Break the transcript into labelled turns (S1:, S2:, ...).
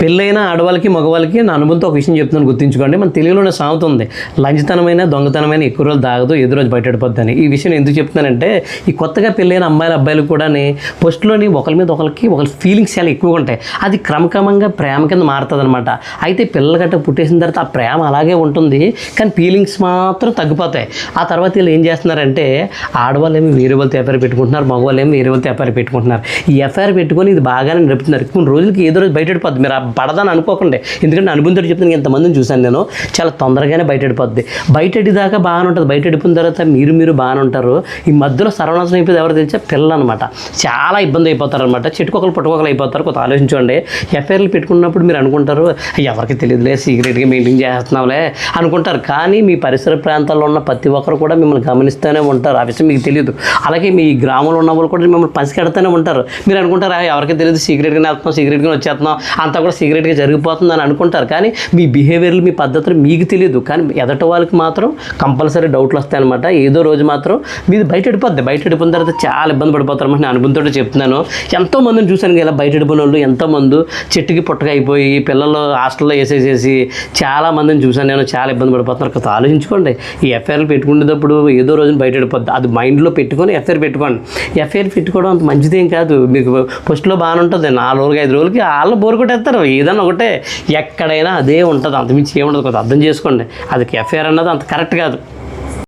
S1: పెళ్ళైన ఆడవాళ్ళకి మగవాళ్ళకి నా అనుభవంతో ఒక విషయం చెప్తున్నాను, గుర్తుంచుకోండి. మన తెలుగులోనే సామెత ఉంది, లంచతనమైన దొంగతనమైన ఎక్కువ రోజులు దాగదు, ఎదురు రోజు బయటపడిపోద్దని. ఈ విషయం ఎందుకు చెప్తున్నానంటే, ఈ కొత్తగా పెళ్ళైన అబ్బాయిలు కూడా ఫస్ట్లోని ఒకరి మీద ఒకరికి ఫీలింగ్స్ చాలా ఎక్కువగా ఉంటాయి. అది క్రమక్రమంగా ప్రేమ కింద మారుతుంది అనమాట. అయితే పిల్లల గట్ట పుట్టేసిన తర్వాత ఆ ప్రేమ అలాగే ఉంటుంది, కానీ ఫీలింగ్స్ మాత్రం తగ్గిపోతాయి. ఆ తర్వాత వీళ్ళు ఏం చేస్తున్నారంటే, ఆడవాళ్ళు ఏమి వేరే వాళ్ళతో ఎఫ్ఐఆర్ పెట్టుకుంటున్నారు, మగవాళ్ళు ఏమి వేరే వాళ్ళతో ఎఫ్ఐఆర్ పెట్టుకుంటున్నారు. ఈ ఎఫ్ఐఆర్ పెట్టుకొని ఇది బాగానే నడుపుతున్నారు. కొన్ని రోజులకి ఏదో రోజు బయటపడిపోద్ది. మీరు పడదని అనుకోకండి, ఎందుకంటే అనుభవంతో చెప్తాను. ఎంతమందిని చూశాను నేను, చాలా తొందరగానే బయటపడిపోద్ది. బయటెడిదాకా బాగానే ఉంటుంది, బయటెడిపోయిన తర్వాత మీరు బాగానే ఉంటారు. ఈ మధ్యలో సర్వనాశనం అయిపోయింది ఎవరు తెలిసా? పిల్లలు అనమాట. చాలా ఇబ్బంది అయిపోతారు అనమాట. చెట్టుకొకరు పుట్టుకొకరు అయిపోతారు. కొంత ఆలోచించండి. ఎఫ్ఐఆర్లు పెట్టుకున్నప్పుడు మీరు అనుకుంటారు, ఎవరికి తెలియదులే, సీక్రెట్గా మెయింటైన్ చేస్తున్నాంలే అనుకుంటారు. కానీ మీ పరిసర ప్రాంతాల్లో ఉన్న ప్రతి ఒక్కరు కూడా మిమ్మల్ని గమనిస్తూనే ఉంటారు. ఆ విషయం మీకు తెలియదు. అలాగే మీ గ్రామంలో ఉన్న వాళ్ళు కూడా మిమ్మల్ని పసికెడుతూనే ఉంటారు. మీరు అనుకుంటారు, ఎవరికి తెలియదు, సీక్రెట్గానే వెళ్తున్నాం, సీక్రెట్గానే వచ్చేస్తున్నాం, అంతా కూడా సీక్రెట్గా జరిగిపోతుంది అని అనుకుంటారు. కానీ మీ బిహేవియర్లు, మీ పద్ధతులు మీకు తెలియదు. కానీ ఎదటి వాళ్ళకి మాత్రం కంపల్సరీ డౌట్లు వస్తాయన్నమాట. ఏదో రోజు మాత్రం మీది బయటపడిపోద్ది. బయటపడిపోయిన తర్వాత చాలా ఇబ్బంది పడిపోతారు అన్నమాట. నేను అనుభవంతో చెప్తున్నాను. ఎంతోమందిని చూశాను ఇలా బయటపడిపోయిన వాళ్ళు. ఎంతోమంది చెట్టుకి పుట్టగా అయిపోయి పిల్లలు హాస్టల్లో వేసేసేసి చాలామందిని చూశాను నేను. చాలా ఇబ్బంది పడిపోతున్నారు. కొంత ఆలోచించుకోండి. ఈ ఎఫ్ఐఆర్లు పెట్టుకునేటప్పుడు ఏదో రోజున బయటపడిపోద్ది. అది మైండ్లో పెట్టుకొని ఎఫ్ఐఆర్ పెట్టుకోండి. ఎఫ్ఐఆర్ పెట్టుకోవడం అంత మంచిదేం కాదు. మీకు ఫస్ట్లో బాగానే ఉంటుంది, 4 రోజులకి 5 రోజులకి వాళ్ళు బోరు కొట్టేస్తారు. ఏదన్నా ఒకటే, ఎక్కడైనా అదే ఉంటుంది, అంతమించి ఏముండదు. కొంత అర్థం చేసుకోండి. అది ఎఫ్ఐఆర్ అన్నది అంత కరెక్ట్ కాదు.